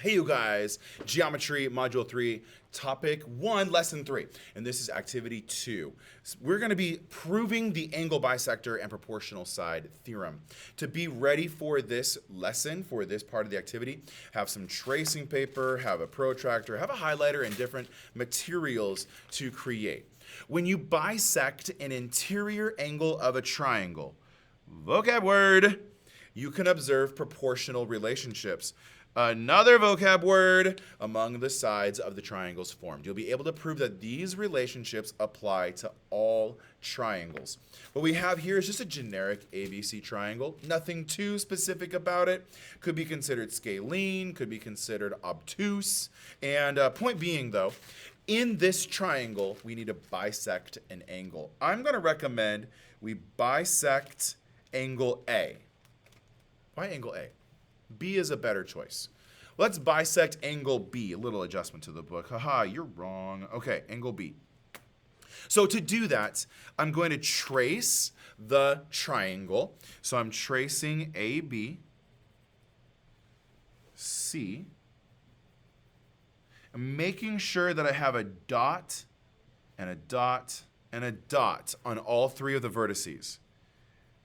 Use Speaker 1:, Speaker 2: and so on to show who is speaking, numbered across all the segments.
Speaker 1: Hey you guys, Geometry Module 3, Topic 1, Lesson 3, and this is Activity 2. We're going to be proving the angle bisector and proportional side theorem. To be ready for this lesson, for this part of the activity, have some tracing paper, have a protractor, have a highlighter, and different materials to create. When you bisect an interior angle of a triangle, vocab word, you can observe proportional relationships. Another vocab word among the sides of the triangles formed. You'll be able to prove that these relationships apply to all triangles. What we have here is just a generic ABC triangle. Nothing too specific about it. Could be considered scalene, could be considered obtuse. And point being though, in this triangle, we need to bisect an angle. I'm going to recommend we bisect angle A. Why angle A? B is a better choice. Let's bisect angle B. A little adjustment to the book. Haha, you're wrong. Okay, angle B. So to do that, I'm going to trace the triangle. So I'm tracing AB, C. I'm making sure that I have a dot and a dot and a dot on all three of the vertices.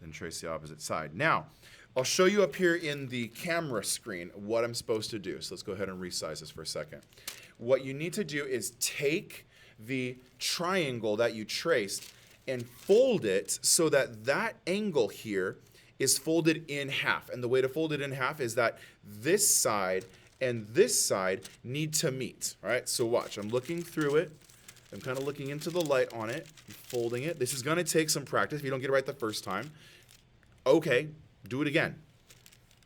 Speaker 1: Then trace the opposite side. Now, I'll show you up here in the camera screen what I'm supposed to do. So let's go ahead and resize this for a second. What you need to do is take the triangle that you traced and fold it so that that angle here is folded in half. And the way to fold it in half is that this side and this side need to meet. All right, so watch. I'm looking through it. I'm kind of looking into the light on it, folding it. This is going to take some practice if you don't get it right the first time. Okay. Do it again.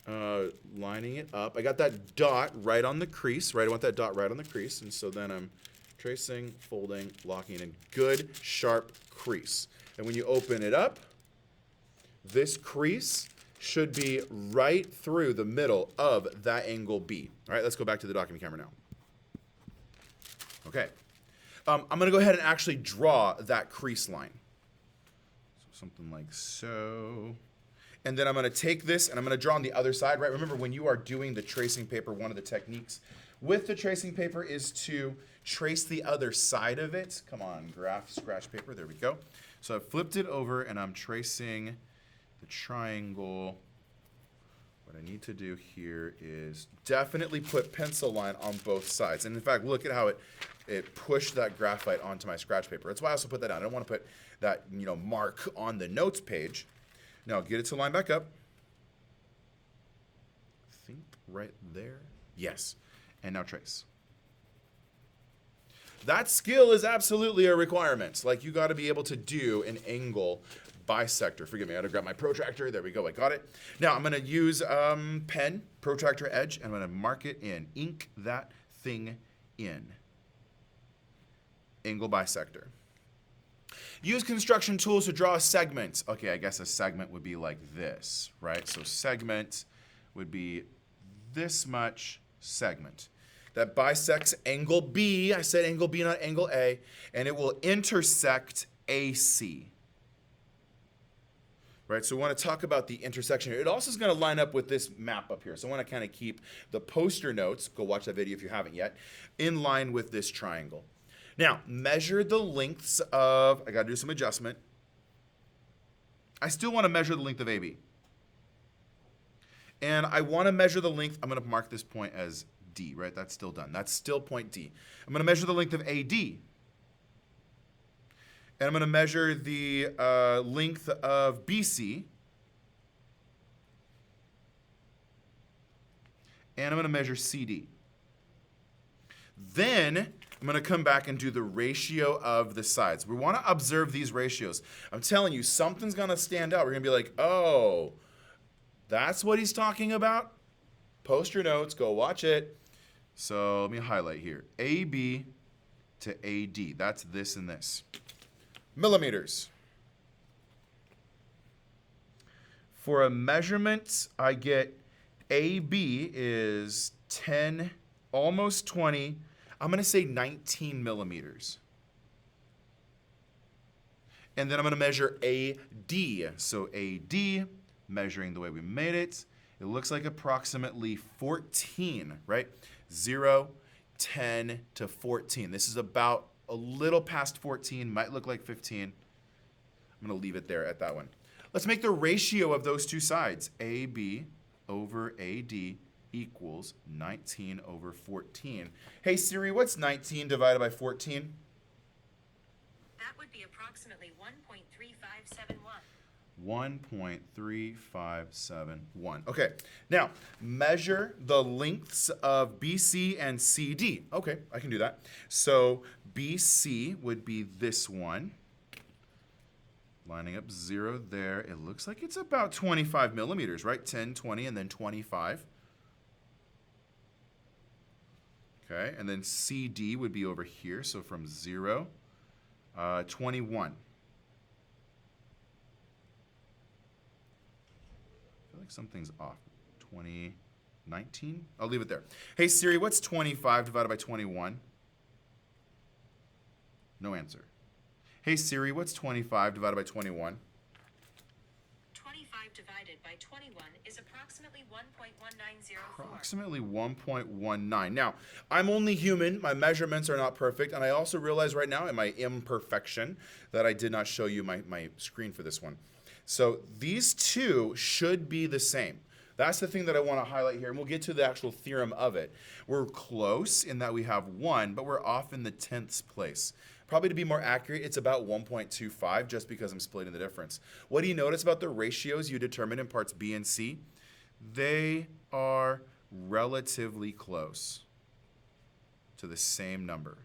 Speaker 1: Lining it up. I got that dot right on the crease, right? I want that dot right on the crease. And so then I'm tracing, folding, locking in. Good, sharp crease. And when you open it up, this crease should be right through the middle of that angle B. All right, let's go back to the document camera now. Okay. I'm going to go ahead and actually draw that crease line. So something like so. And then I'm going to take this and I'm going to draw on the other side, right? Remember, when you are doing the tracing paper, one of the techniques with the tracing paper is to trace the other side of it. Come on, graph, scratch paper. There we go. So I've flipped it over and I'm tracing the triangle. What I need to do here is definitely put pencil line on both sides. And in fact, look at how it pushed that graphite onto my scratch paper. That's why I also put that down. I don't want to put that, mark on the notes page. Now get it to line back up. I think right there. Yes. And now trace. That skill is absolutely a requirement. Like, you got to be able to do an angle bisector. Forgive me, I had to grab my protractor. There we go, I got it. Now I'm going to use pen, protractor edge, and I'm going to mark it in. Ink that thing in. Angle bisector. Use construction tools to draw a segment. Okay, I guess a segment would be like this, right? So segment would be this much segment. That bisects angle B. I said angle B, not angle A. And it will intersect AC. Right, so we want to talk about the intersection here. It also is going to line up with this map up here. So I want to kind of keep the poster notes, go watch that video if you haven't yet, in line with this triangle. Now, measure the lengths of, I got to do some adjustment. I still want to measure the length of AB. And I want to measure the length, I'm going to mark this point as D, right? That's still done. That's still point D. I'm going to measure the length of AD. And I'm going to measure the length of BC. And I'm going to measure CD. Then I'm going to come back and do the ratio of the sides. We want to observe these ratios. I'm telling you, something's going to stand out. We're going to be like, oh, that's what he's talking about? Post your notes. Go watch it. So let me highlight here. AB to AD. That's this and this. Millimeters. For a measurement, I get AB is 10, almost 20. I'm going to say 19 millimeters. And then I'm going to measure AD. So AD, measuring the way we made it, It looks like approximately 14, right? 0, 10 to 14. This is about a little past 14, might look like 15. I'm going to leave it there at that one. Let's make the ratio of those two sides. AB over AD equals 19 over 14. Hey Siri, what's 19 divided by 14?
Speaker 2: That would be approximately 1.3571.
Speaker 1: 1.3571. Okay, now measure the lengths of BC and CD. Okay, I can do that. So BC would be this one. Lining up 0 there. It looks like it's about 25 millimeters, right? 10, 20, and then 25. Okay, and then CD would be over here. So from 0, 21. I feel like something's off. 2019? I'll leave it there. Hey Siri, what's 25 divided by 21? No answer. Hey Siri, what's 25 divided by 21?
Speaker 2: 25 divided by 21 is approximately 1.1904.
Speaker 1: Approximately 1.19. Now, I'm only human. My measurements are not perfect. And I also realize right now in my imperfection that I did not show you my screen for this one. So these two should be the same. That's the thing that I want to highlight here. And we'll get to the actual theorem of it. We're close in that we have 1, but we're off in the 10th place. Probably to be more accurate, it's about 1.25 just because I'm splitting the difference. What do you notice about the ratios you determine in parts B and C? They are relatively close to the same number.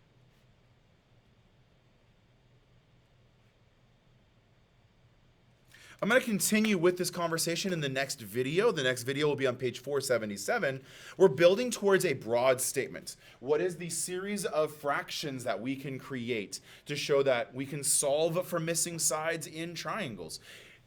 Speaker 1: I'm going to continue with this conversation in the next video. The next video will be on page 477. We're building towards a broad statement. What is the series of fractions that we can create to show that we can solve for missing sides in triangles?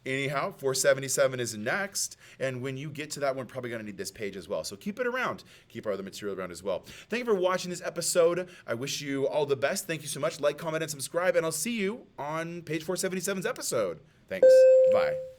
Speaker 1: Anyhow, 477 is next, and when you get to that one, probably going to need this page as well. So keep it around. Keep our other material around as well. Thank you for watching this episode. I wish you all the best. Thank you so much. Like, comment, and subscribe, and I'll see you on page 477's episode. Thanks. Bye.